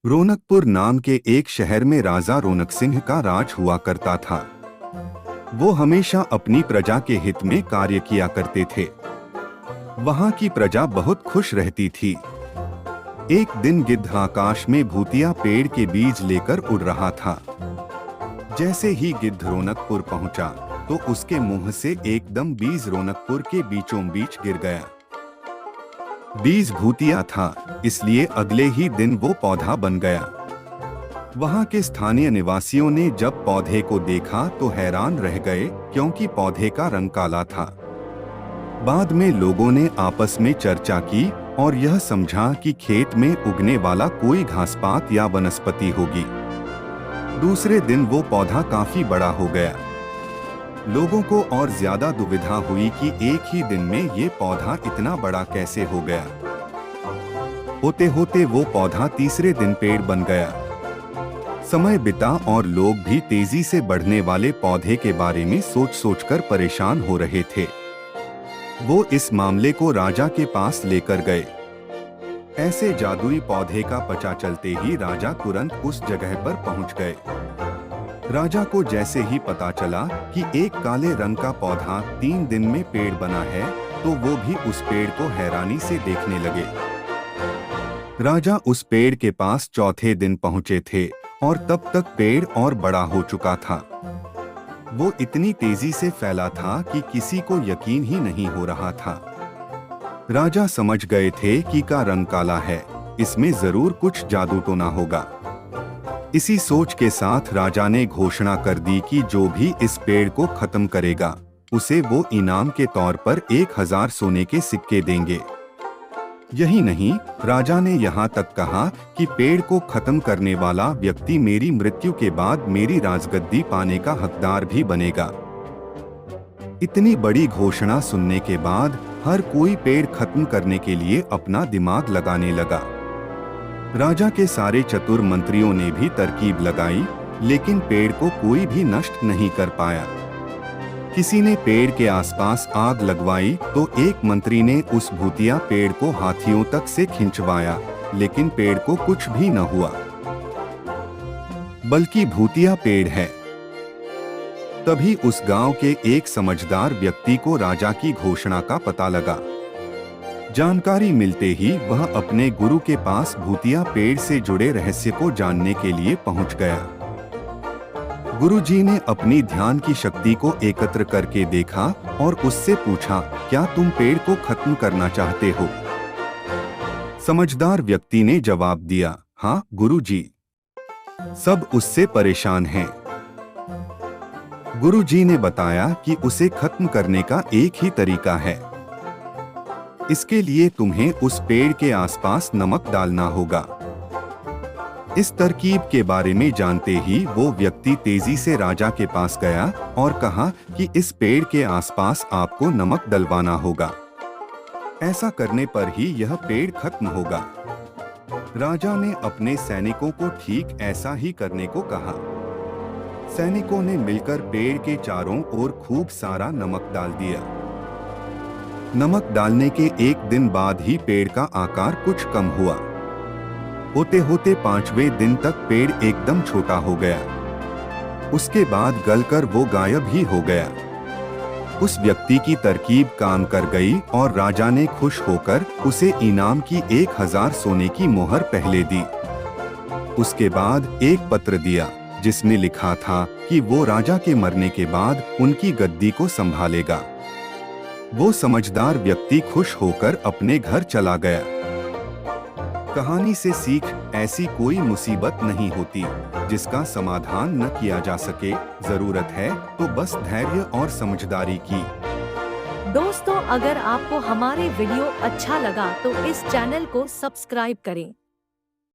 रौनकपुर नाम के एक शहर में राजा रौनक सिंह का राज हुआ करता था। वो हमेशा अपनी प्रजा के हित में कार्य किया करते थे। वहाँ की प्रजा बहुत खुश रहती थी। एक दिन गिद्ध आकाश में भूतिया पेड़ के बीज लेकर उड़ रहा था। जैसे ही गिद्ध रौनकपुर पहुंचा तो उसके मुंह से एकदम बीज रौनकपुर के बीचों बीच गिर गया। बीज भूतिया था, इसलिए अगले ही दिन वो पौधा बन गया। वहाँ के स्थानीय निवासियों ने जब पौधे को देखा तो हैरान रह गए, क्योंकि पौधे का रंग काला था। बाद में लोगों ने आपस में चर्चा की और यह समझा कि खेत में उगने वाला कोई घासपात या वनस्पति होगी। दूसरे दिन वो पौधा काफी बड़ा हो गया। लोगों को और ज्यादा दुविधा हुई कि एक ही दिन में ये पौधा इतना बड़ा कैसे हो गया। होते होते वो पौधा तीसरे दिन पेड़ बन गया। समय बिता और लोग भी तेजी से बढ़ने वाले पौधे के बारे में सोच सोचकर परेशान हो रहे थे। वो इस मामले को राजा के पास लेकर गए। ऐसे जादुई पौधे का पता चलते ही राजा तुरंत उस जगह पर पहुंच गए। राजा को जैसे ही पता चला कि एक काले रंग का पौधा 3 दिन में पेड़ बना है, तो वो भी उस पेड़ को हैरानी से देखने लगे। राजा उस पेड़ के पास चौथे दिन पहुंचे थे और तब तक पेड़ और बड़ा हो चुका था। वो इतनी तेजी से फैला था कि किसी को यकीन ही नहीं हो रहा था। राजा समझ गए थे कि का रंग काला है, इसमें जरूर कुछ जादू टोना होगा। इसी सोच के साथ राजा ने घोषणा कर दी कि जो भी इस पेड़ को खत्म करेगा, उसे वो इनाम के तौर पर 1000 सोने के सिक्के देंगे। यही नहीं, राजा ने यहाँ तक कहा कि पेड़ को खत्म करने वाला व्यक्ति मेरी मृत्यु के बाद मेरी राजगद्दी पाने का हकदार भी बनेगा। इतनी बड़ी घोषणा सुनने के बाद हर कोई पेड़ खत्म करने के लिए अपना दिमाग लगाने लगा। राजा के सारे चतुर मंत्रियों ने भी तरकीब लगाई, लेकिन पेड़ को कोई भी नष्ट नहीं कर पाया। किसी ने पेड़ के आसपास आग लगवाई तो एक मंत्री ने उस भूतिया पेड़ को हाथियों तक से खिंचवाया, लेकिन पेड़ को कुछ भी न हुआ, बल्कि भूतिया पेड़ है। तभी उस गांव के एक समझदार व्यक्ति को राजा की घोषणा का पता लगा। जानकारी मिलते ही वह अपने गुरु के पास भूतिया पेड़ से जुड़े रहस्य को जानने के लिए पहुंच गया। गुरुजी ने अपनी ध्यान की शक्ति को एकत्र करके देखा और उससे पूछा, क्या तुम पेड़ को खत्म करना चाहते हो? समझदार व्यक्ति ने जवाब दिया, हाँ गुरुजी। सब उससे परेशान हैं। गुरुजी ने बताया कि उसे खत्म करने का एक ही तरीका है। इसके लिए तुम्हें उस पेड़ के आसपास नमक डालना होगा। इस तरकीब के बारे में जानते ही वो व्यक्ति तेजी से राजा के पास गया और कहा कि इस पेड़ के आसपास आपको नमक डलवाना होगा। ऐसा करने पर ही यह पेड़ खत्म होगा। राजा ने अपने सैनिकों को ठीक ऐसा ही करने को कहा। सैनिकों ने मिलकर पेड़ के चारों ओर खूब सारा नमक डाल दिया। नमक डालने के एक दिन बाद ही पेड़ का आकार कुछ कम हुआ। होते होते 5वें दिन तक पेड़ एकदम छोटा हो गया। उसके बाद गलकर वो गायब ही हो गया। उस व्यक्ति की तरकीब काम कर गई और राजा ने खुश होकर उसे इनाम की 1000 सोने की मोहर पहले दी। उसके बाद एक पत्र दिया जिसमें लिखा था कि वो राजा के मरने के बाद उनकी गद्दी को संभालेगा। वो समझदार व्यक्ति खुश होकर अपने घर चला गया। कहानी से सीख, ऐसी कोई मुसीबत नहीं होती जिसका समाधान न किया जा सके। जरूरत है तो बस धैर्य और समझदारी की। दोस्तों, अगर आपको हमारे वीडियो अच्छा लगा तो इस चैनल को सब्सक्राइब करें।